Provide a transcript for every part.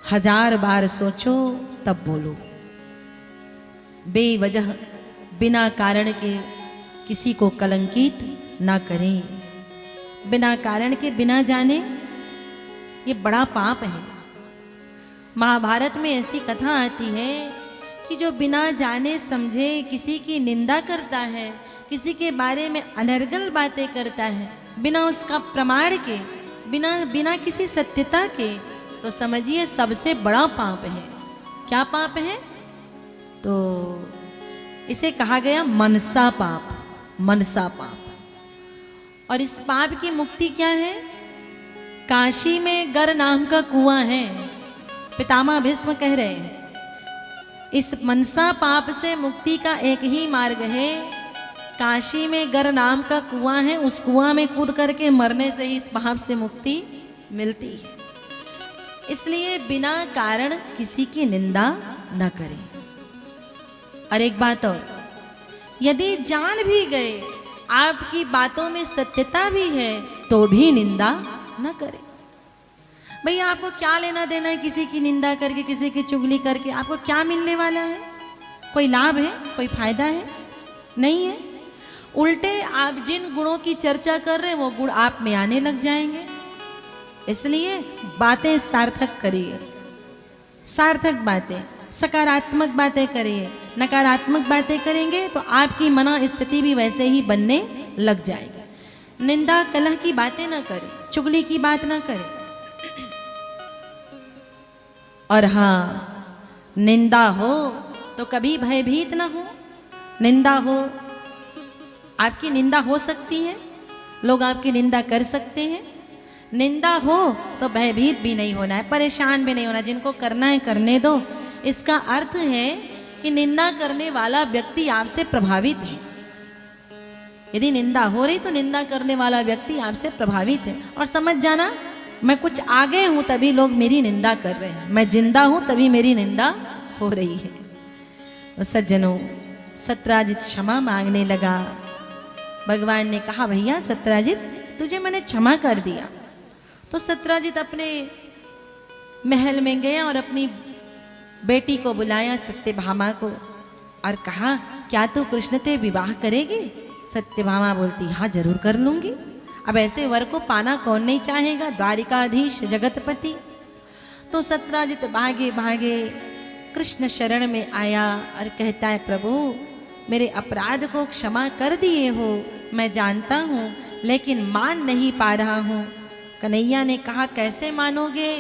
1000 बार सोचो तब बोलो। बेवजह बिना कारण के किसी को कलंकित ना करें। बिना कारण के बिना जाने ये बड़ा पाप है। महाभारत में ऐसी कथा आती है कि जो बिना जाने समझे किसी की निंदा करता है, किसी के बारे में अनर्गल बातें करता है, बिना उसका प्रमाण के, बिना किसी सत्यता के, तो समझिए सबसे बड़ा पाप है। क्या पाप है? तो इसे कहा गया मनसा पाप। मनसा पाप। और इस पाप की मुक्ति क्या है? काशी में गर नाम का कुआं है। पितामह भीष्म कह रहे हैं इस मनसा पाप से मुक्ति का एक ही मार्ग है। काशी में गर नाम का कुआं है, उस कुआं में कूद करके मरने से ही इस पाप से मुक्ति मिलती है। इसलिए बिना कारण किसी की निंदा न करें। और एक बात और, यदि जान भी गए, आपकी बातों में सत्यता भी है, तो भी निंदा न करें। भैया आपको क्या लेना देना है किसी की निंदा करके, किसी की चुगली करके? आपको क्या मिलने वाला है? कोई लाभ है? कोई फायदा है? नहीं है। उल्टे आप जिन गुणों की चर्चा कर रहे हैं वो गुण आप में आने लग जाएंगे। इसलिए बातें सार्थक करिए, सार्थक बातें, सकारात्मक बातें करिए। नकारात्मक बातें करेंगे तो आपकी मना स्थिति भी वैसे ही बनने लग जाएगी। निंदा कलह की बातें ना करें, चुगली की बात ना करें। और हाँ, निंदा हो तो कभी भयभीत ना हो। निंदा हो, आपकी निंदा हो सकती है, लोग आपकी निंदा कर सकते हैं। निंदा हो तो भयभीत भी नहीं होना है, परेशान भी नहीं होना। जिनको करना है करने दो। इसका अर्थ है कि निंदा करने वाला व्यक्ति आपसे प्रभावित है। यदि निंदा हो रही तो निंदा करने वाला व्यक्ति आपसे प्रभावित है। और समझ जाना, मैं कुछ आगे हूं तभी लोग मेरी निंदा कर रहे हैं, मैं जिंदा हूं तभी मेरी निंदा हो रही है। तो सज्जनों, सत्राजित क्षमा मांगने लगा। भगवान ने कहा, भैया सत्राजित, तुझे मैंने क्षमा कर दिया। तो सत्राजित अपने महल में गया और अपनी बेटी को बुलाया, सत्यभामा को, और कहा, क्या तू कृष्ण से विवाह करेगी? सत्यभामा बोलती, हाँ जरूर कर लूंगी। अब ऐसे वर को पाना कौन नहीं चाहेगा, द्वारिकाधीश जगतपति। तो सत्राजित भागे भागे कृष्ण शरण में आया और कहता है, प्रभु मेरे अपराध को क्षमा कर दिए हो, मैं जानता हूँ, लेकिन मान नहीं पा रहा हूँ। कन्हैया ने कहा, कैसे मानोगे?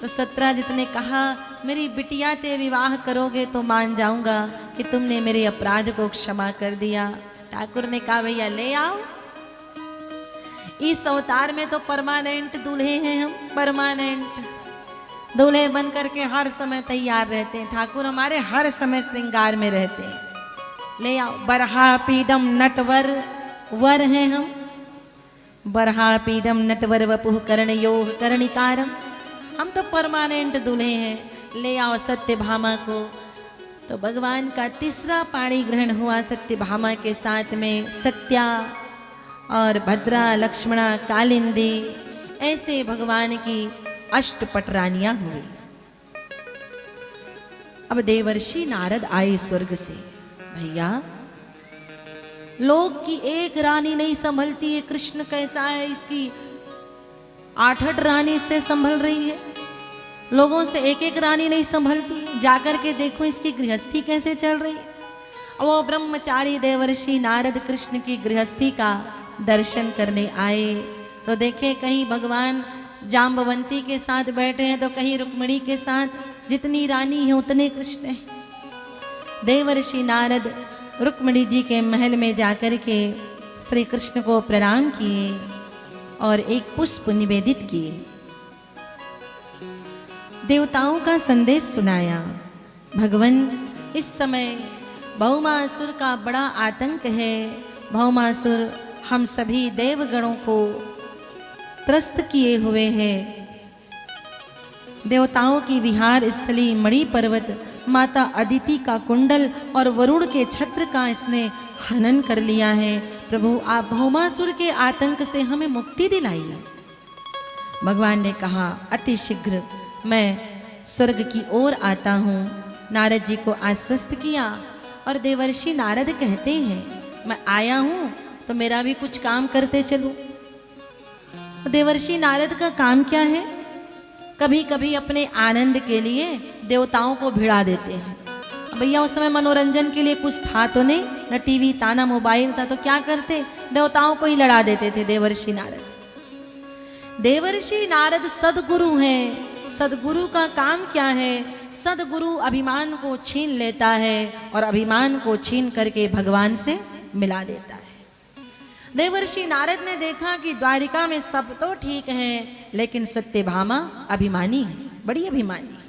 तो सत्राजित ने कहा, मेरी बिटिया से विवाह करोगे तो मान जाऊंगा कि तुमने मेरे अपराध को क्षमा कर दिया। ठाकुर ने कहा, भैया ले आओ। इस अवतार में तो परमानेंट दूल्हे हैं हम, परमानेंट दूल्हे बन करके हर समय तैयार रहते हैं। ठाकुर हमारे हर समय श्रृंगार में रहते हैं। ले आओ। बरहा पीडम नटवर वर हैं हम। बरहा पीडम नटवर वपुः कर्णयोः कर्णिकारम। हम तो परमानेंट दूल्हे हैं। ले आओ सत्यभामा को। तो भगवान का तीसरा पाणी ग्रहण हुआ सत्यभामा के साथ में। सत्या और भद्रा, लक्ष्मणा, कालिंदी, ऐसे भगवान की अष्टपट रानियां हुई। अब देवर्षि नारद आए स्वर्ग से। भैया लोग की एक रानी नहीं संभलती है, कृष्ण कैसा है, इसकी 8-8 रानी से संभल रही है। लोगों से एक एक रानी नहीं संभलती, जाकर के देखो इसकी गृहस्थी कैसे चल रही है। वो ब्रह्मचारी देवर्षि नारद कृष्ण की गृहस्थी का दर्शन करने आए तो देखे कहीं भगवान जाम्बवंती के साथ बैठे हैं तो कहीं रुक्मिणी के साथ। जितनी रानी है उतने कृष्ण हैं। देवर्षि नारद रुक्मिणी जी के महल में जाकर के श्री कृष्ण को प्रणाम किए और एक पुष्प निवेदित किए, देवताओं का संदेश सुनाया। भगवान इस समय भौमासुर का बड़ा आतंक है। भौमासुर हम सभी देवगणों को त्रस्त किए हुए है। देवताओं की विहार स्थली मणि पर्वत, माता अदिति का कुंडल और वरुण के छत्र का इसने हनन कर लिया है। प्रभु आप भौमासुर के आतंक से हमें मुक्ति दिलाइए। भगवान ने कहा, अति शीघ्र मैं स्वर्ग की ओर आता हूँ। नारद जी को आश्वस्त किया और देवर्षि नारद कहते हैं मैं आया हूँ तो मेरा भी कुछ काम करते चलो। देवर्षि नारद का काम क्या है? कभी कभी अपने आनंद के लिए देवताओं को भिड़ा देते हैं। भैया उस समय मनोरंजन के लिए कुछ था तो नहीं, न टीवी था न मोबाइल था, तो क्या करते? देवताओं को ही लड़ा देते थे देवर्षि नारद। देवर्षि नारद सदगुरु हैं। सदगुरु का काम क्या है? सदगुरु अभिमान को छीन लेता है और अभिमान को छीन करके भगवान से मिला देता है। देवर्षि नारद ने देखा कि द्वारिका में सब तो ठीक है, लेकिन सत्यभामा अभिमानी है, बड़ी अभिमानी है।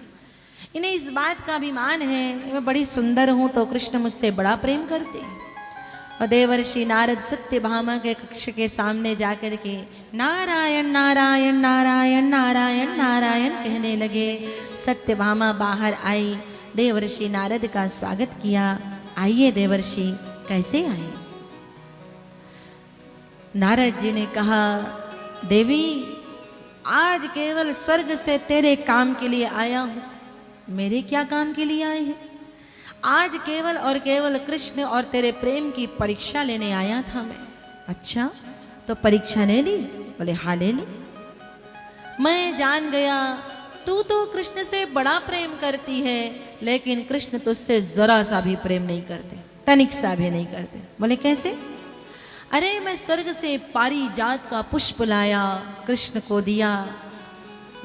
इन्हें इस बात का अभिमान है मैं बड़ी सुंदर हूं तो कृष्ण मुझसे बड़ा प्रेम करते हैं। और देवर्षि नारद सत्यभामा के कक्ष के सामने जाकर के नारायण नारायण नारायण नारायण नारायण कहने लगे। सत्यभामा बाहर आई, देवर्षि नारद का स्वागत किया। आइए देवर्षि, कैसे आए? नारद जी ने कहा देवी आज केवल स्वर्ग से तेरे काम के लिए आया हूं। मेरे क्या काम के लिए आए हैं? आज केवल और केवल कृष्ण और तेरे प्रेम की परीक्षा लेने आया था मैं। अच्छा तो परीक्षा ले ली? बोले हाँ ले ली। मैं जान गया तू तो कृष्ण से बड़ा प्रेम करती है, लेकिन कृष्ण तुझसे जरा सा भी प्रेम नहीं करते, तनिक सा भी नहीं करते। बोले कैसे? अरे मैं स्वर्ग से पारिजात का पुष्प लाया, कृष्ण को दिया,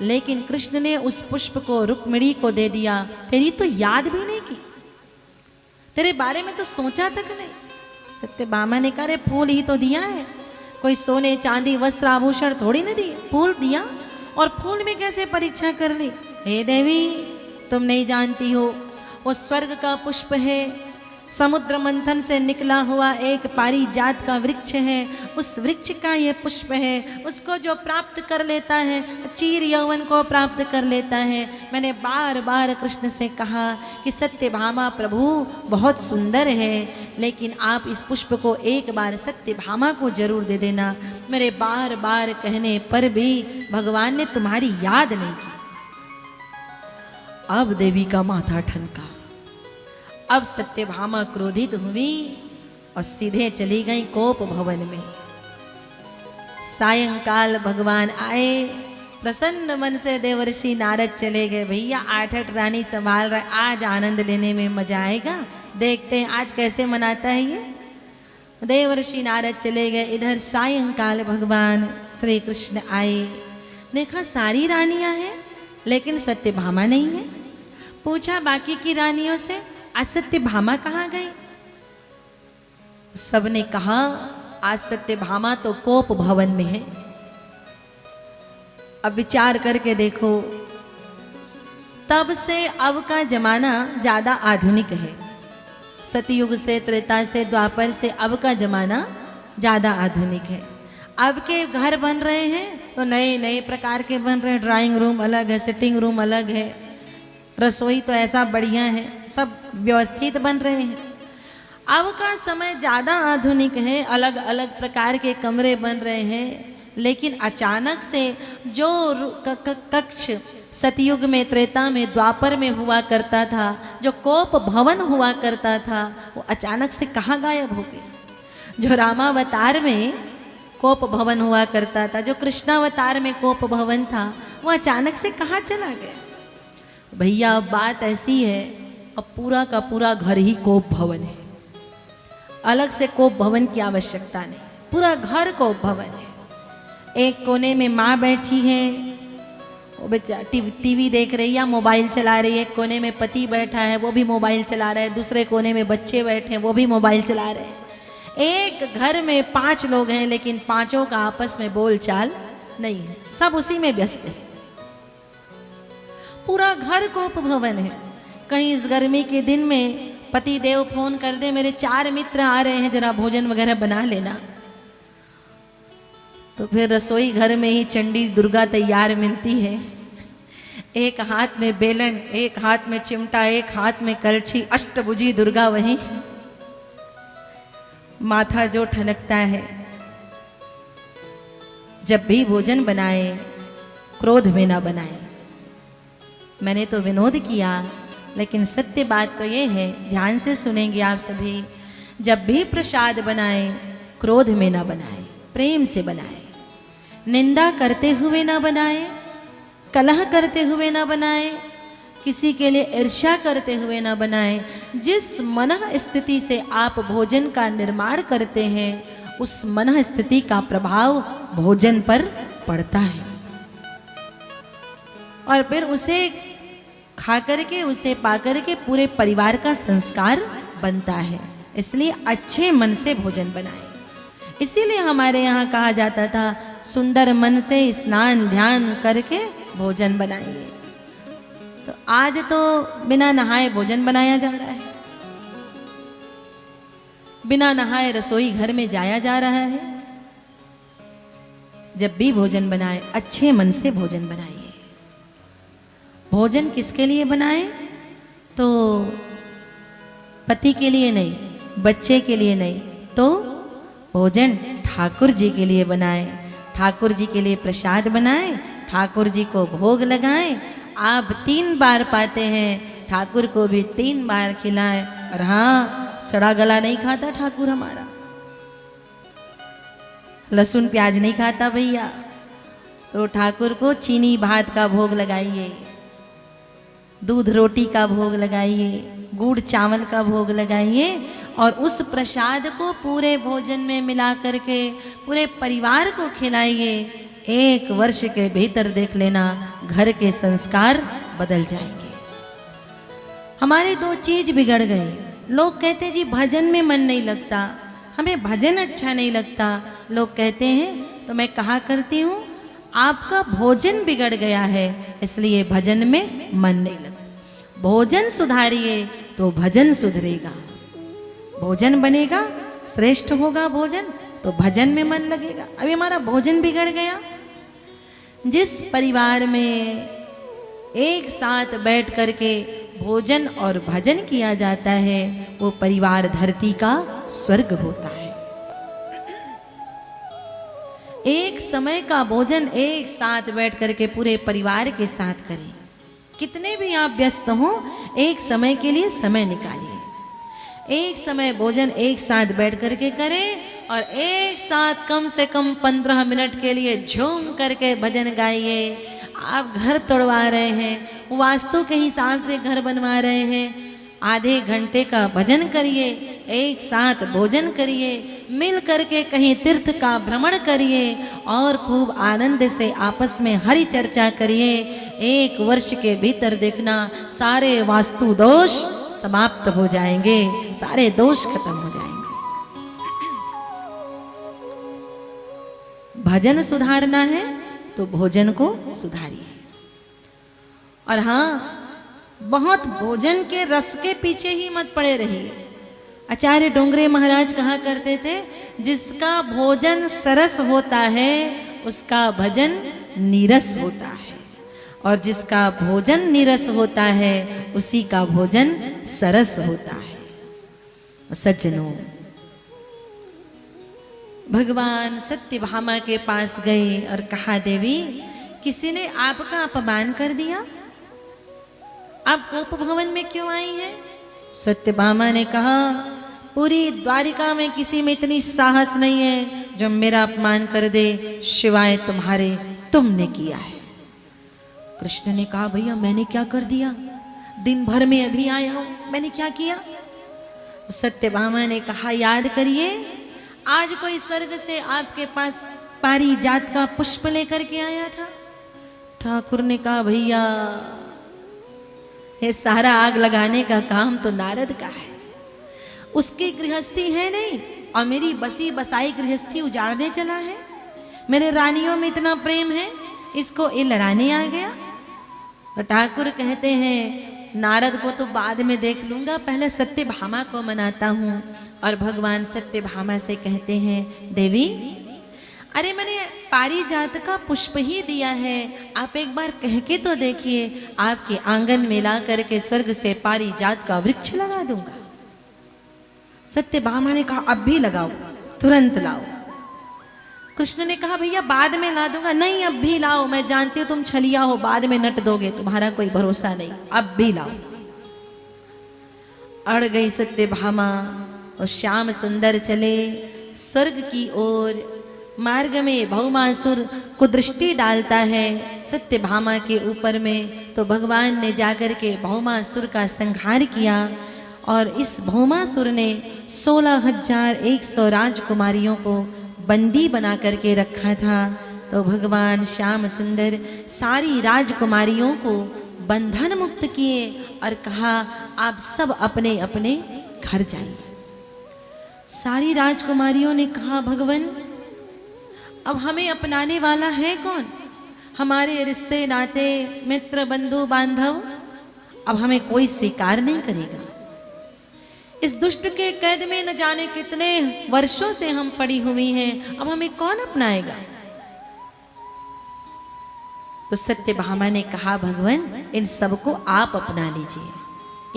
लेकिन कृष्ण ने उस पुष्प को रुक्मिणी को दे दिया। तेरी तो याद भी नहीं की, तेरे बारे में तो सोचा तक नहीं। सत्यभामा ने कहा फूल ही तो दिया है, कोई सोने चांदी वस्त्र आभूषण थोड़ी ना दिए, फूल दिया और फूल में कैसे परीक्षा कर ली? हे देवी तुम नहीं जानती हो, वो स्वर्ग का पुष्प है, समुद्र मंथन से निकला हुआ एक पारिजात का वृक्ष है, उस वृक्ष का ये पुष्प है। उसको जो प्राप्त कर लेता है चीर यौवन को प्राप्त कर लेता है। मैंने बार बार कृष्ण से कहा कि सत्यभामा प्रभु बहुत सुंदर है, लेकिन आप इस पुष्प को एक बार सत्यभामा को जरूर दे देना। मेरे बार बार कहने पर भी भगवान ने तुम्हारी याद नहीं की। अब देवी का माथा ठनका। अब सत्यभामा क्रोधित हुई और सीधे चली गई कोप भवन में। सायंकाल भगवान आए, प्रसन्न मन से देवर्षि नारद चले गए। भैया 8 रानी संभाल रहा है, आज आनंद लेने में मजा आएगा, देखते हैं आज कैसे मनाता है ये। देवर्षि नारद चले गए। इधर सायंकाल भगवान श्री कृष्ण आए, देखा सारी रानियां हैं लेकिन सत्यभामा नहीं है। पूछा बाकी की रानियों से आज सत्यभामा कहाँ गई? सबने कहा आज सत्यभामा तो कोप भवन में है। अब विचार करके देखो, तब से अब का जमाना ज्यादा आधुनिक है। सतयुग से, त्रेता से, द्वापर से अब का जमाना ज्यादा आधुनिक है। अब के घर बन रहे हैं तो नए नए प्रकार के बन रहे हैं। ड्राइंग रूम अलग है, सिटिंग रूम अलग है, रसोई तो ऐसा बढ़िया है, सब व्यवस्थित बन रहे हैं। अब का समय ज़्यादा आधुनिक है, अलग अलग प्रकार के कमरे बन रहे हैं। लेकिन अचानक से जो कक्ष सतयुग में, त्रेता में, द्वापर में हुआ करता था, जो कोप भवन हुआ करता था, वो अचानक से कहाँ गायब हो गया। जो रामावतार में कोप भवन हुआ करता था, जो कृष्णावतार में कोप भवन था, वो अचानक से कहाँ चला गया? भैया अब बात ऐसी है, अब पूरा का पूरा घर ही कोप भवन है। अलग से कोप भवन की आवश्यकता नहीं, पूरा घर कोप भवन है। एक कोने में माँ बैठी है, वो बेचारा टीवी देख रही है, मोबाइल चला रही है। एक कोने में पति बैठा है, वो भी मोबाइल चला रहा है। दूसरे कोने में बच्चे बैठे हैं, वो भी मोबाइल चला रहे हैं। एक घर में 5 लोग हैं, लेकिन पांचों का आपस में बोलचाल नहीं है, सब उसी में व्यस्त है। पूरा घर कोप भवन है। कहीं इस गर्मी के दिन में पति देव फोन कर दे, मेरे 4 मित्र आ रहे हैं, जरा भोजन वगैरह बना लेना, तो फिर रसोई घर में ही चंडी दुर्गा तैयार मिलती है। एक हाथ में बेलन, एक हाथ में चिमटा, एक हाथ में कलछी, अष्टभुजी दुर्गा वही। माथा जो ठनकता है। जब भी भोजन बनाए क्रोध में ना बनाए, मैंने तो विनोद किया, लेकिन सत्य बात तो ये है, ध्यान से सुनेंगे आप सभी। जब भी प्रसाद बनाए क्रोध में ना बनाए, प्रेम से बनाए। निंदा करते हुए ना बनाए, कलह करते हुए ना बनाए, किसी के लिए ईर्ष्या करते हुए ना बनाए। जिस मन स्थिति से आप भोजन का निर्माण करते हैं, उस मन स्थिति का प्रभाव भोजन पर पड़ता है और फिर उसे खा करके, उसे पा करके पूरे परिवार का संस्कार बनता है। इसलिए अच्छे मन से भोजन बनाए। इसीलिए हमारे यहाँ कहा जाता था, सुंदर मन से स्नान ध्यान करके भोजन बनाइए। तो आज तो बिना नहाए भोजन बनाया जा रहा है, बिना नहाए रसोई घर में जाया जा रहा है। जब भी भोजन बनाए अच्छे मन से भोजन बनाइए। भोजन किसके लिए बनाए? तो पति के लिए नहीं, बच्चे के लिए नहीं, तो भोजन ठाकुर जी के लिए बनाए। ठाकुर जी के लिए प्रसाद बनाए, ठाकुर जी को भोग लगाएं। आप 3 बार पाते हैं, ठाकुर को भी 3 बार खिलाएं। और हाँ, सड़ा गला नहीं खाता ठाकुर हमारा, लहसुन प्याज नहीं खाता भैया। तो ठाकुर को चीनी भात का भोग लगाइए, दूध रोटी का भोग लगाइए, गुड़ चावल का भोग लगाइए और उस प्रसाद को पूरे भोजन में मिला करके पूरे परिवार को खिलाइए। 1 वर्ष के भीतर देख लेना, घर के संस्कार बदल जाएंगे। हमारे 2 चीज बिगड़ गए। लोग कहते जी भजन में मन नहीं लगता, हमें भजन अच्छा नहीं लगता। लोग कहते हैं तो मैं कहा करती हूँ, आपका भोजन बिगड़ गया है, इसलिए भजन में मन नहीं लगता। भोजन सुधारिए तो भजन सुधरेगा। भोजन बनेगा, श्रेष्ठ होगा भोजन, तो भजन में मन लगेगा। अभी हमारा भोजन बिगड़ गया। जिस परिवार में एक साथ बैठ करके भोजन और भजन किया जाता है, वो परिवार धरती का स्वर्ग होता है। एक समय का भोजन एक साथ बैठ करके पूरे परिवार के साथ करें। कितने भी आप व्यस्त हो, एक समय के लिए समय निकालिए। एक समय भोजन एक साथ बैठ करके करें और एक साथ कम से कम 15 मिनट के लिए झूम करके भजन गाइए। आप घर तोड़वा रहे हैं, वास्तु के हिसाब से घर बनवा रहे हैं, आधे घंटे का भजन करिए, एक साथ भोजन करिए, मिल करके कहीं तीर्थ का भ्रमण करिए और खूब आनंद से आपस में हरि चर्चा करिए। 1 वर्ष के भीतर देखना सारे वास्तु दोष समाप्त हो जाएंगे, सारे दोष खत्म हो जाएंगे। भजन सुधारना है तो भोजन को सुधारिए। और हाँ, बहुत भोजन के रस के पीछे ही मत पड़े रहिए। आचार्य डोंगरे महाराज कहा करते थे, जिसका भोजन सरस होता है उसका भजन नीरस होता है, और जिसका भोजन नीरस होता है उसी का भोजन सरस होता है। सज्जनों, भगवान सत्यभामा के पास गए और कहा, देवी किसी ने आपका अपमान कर दिया, आप कोप भवन में क्यों आई हैं? सत्यभामा ने कहा, पूरी द्वारिका में किसी में इतनी साहस नहीं है जो मेरा अपमान कर दे, शिवाय तुम्हारे, तुमने किया है। कृष्ण ने कहा, भैया मैंने क्या कर दिया, दिन भर में अभी आया हूं, मैंने क्या किया? सत्यभामा ने कहा, याद करिए, आज कोई स्वर्ग से आपके पास पारिजात का पुष्प लेकर के आया था। ठाकुर ने कहा, भैया ये सारा आग लगाने का काम तो नारद का है, उसकी गृहस्थी है नहीं, और मेरी बसी बसाई गृहस्थी उजाड़ने चला है। मेरे रानियों में इतना प्रेम है, इसको ये लड़ाने आ गया। तो ठाकुर कहते हैं, नारद को तो बाद में देख लूंगा, पहले सत्यभामा को मनाता हूं। और भगवान सत्यभामा से कहते हैं, देवी अरे मैंने पारिजात का पुष्प ही दिया है, आप एक बार कह के तो देखिए, आपके आंगन में ला करके स्वर्ग से पारिजात का वृक्ष लगा दूंगा। सत्यभामा ने कहा, अब भी लगाओ, तुरंत लाओ। कृष्ण ने कहा भैया बाद में ला दूंगा। नहीं अब भी लाओ, मैं जानती हूं तुम छलिया हो, बाद में नट दोगे, तुम्हारा कोई भरोसा नहीं, अब भी लाओ। अड़ गई सत्यभामा और श्याम सुंदर चले स्वर्ग की ओर। मार्ग में भौमासुर को दृष्टि डालता है सत्यभामा के ऊपर में, तो भगवान ने जाकर के भौमासुर का संहार किया। और इस भौमासुर ने 16,100 राजकुमारियों को बंदी बना करके रखा था। तो भगवान श्याम सुंदर सारी राजकुमारियों को बंधन मुक्त किए और कहा आप सब अपने अपने घर जाइए। सारी राजकुमारियों ने कहा भगवान अब हमें अपनाने वाला है कौन? हमारे रिश्ते नाते मित्र बंधु बांधव अब हमें कोई स्वीकार नहीं करेगा। इस दुष्ट के कैद में न जाने कितने वर्षों से हम पड़ी हुई हैं, अब हमें कौन अपनाएगा? तो सत्यभामा ने कहा भगवान इन सबको आप अपना लीजिए,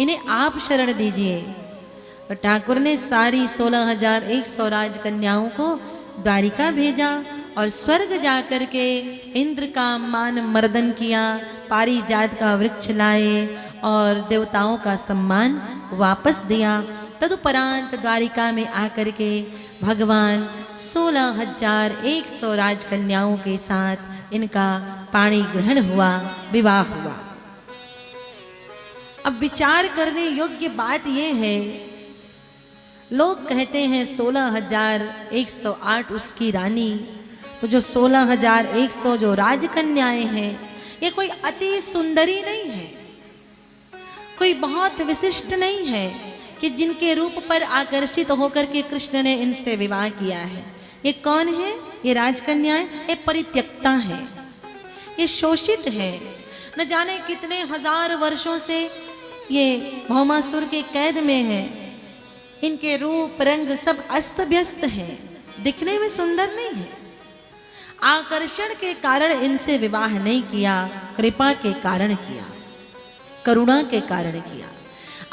इन्हें आप शरण दीजिए। तो ठाकुर ने सारी 16,100 राजकन्याओं को द्वारिका भेजा और स्वर्ग जाकर के इंद्र का मान मर्दन किया, पारिजात का वृक्ष लाए और देवताओं का सम्मान वापस दिया। तदुपरांत द्वारिका में आकर के भगवान 16,100 राजकन्याओं के साथ इनका पाणी ग्रहण हुआ, विवाह हुआ। अब विचार करने योग्य बात यह है, लोग कहते हैं 16,108 उसकी रानी, तो जो 16,100 जो राजकन्याएं हैं ये कोई अति सुंदरी नहीं है, कोई बहुत विशिष्ट नहीं है कि जिनके रूप पर आकर्षित होकर के कृष्ण ने इनसे विवाह किया है। ये कौन है? ये राजकन्याएं ये परित्यक्ता है, ये शोषित है। न जाने कितने हजार वर्षों से ये भौमासुर के कैद में है, इनके रूप रंग सब अस्त व्यस्त है, दिखने में सुंदर नहीं है। आकर्षण के कारण इनसे विवाह नहीं किया, कृपा के कारण किया, करुणा के कारण किया।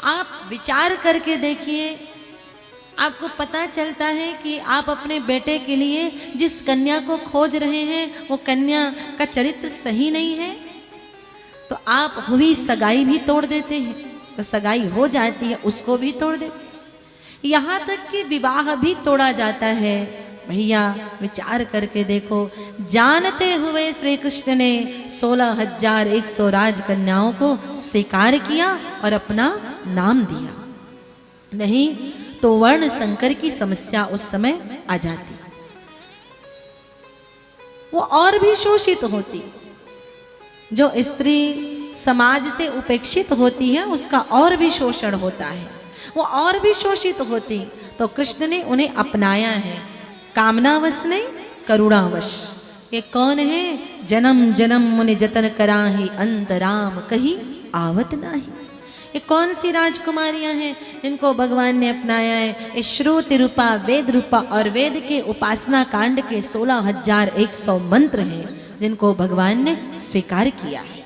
आप विचार करके देखिए, आपको पता चलता है कि आप अपने बेटे के लिए जिस कन्या को खोज रहे हैं वो कन्या का चरित्र सही नहीं है, तो आप हुई सगाई भी तोड़ देते हैं। तो सगाई हो जाती है उसको भी तोड़ देते हैं, यहाँ तक कि विवाह भी तोड़ा जाता है। भैया विचार करके देखो, जानते हुए श्री कृष्ण ने 16,100 राजकन्याओं को स्वीकार किया और अपना नाम दिया, नहीं तो वर्ण संकर की समस्या उस समय आ जाती, वो और भी शोषित होती। जो स्त्री समाज से उपेक्षित होती है उसका और भी शोषण होता है, वो और भी शोषित होती। तो कृष्ण ने उन्हें अपनाया है, कामनावश नहीं करुणावश। ये कौन है? जन्म जन्म मुनि जतन कराही अंतराम कही आवत नाही। ये कौन सी राजकुमारियां हैं जिनको भगवान ने अपनाया है? ये श्रुति रूपा वेद रूपा और वेद के उपासना कांड के 16,100 मंत्र हैं जिनको भगवान ने स्वीकार किया है।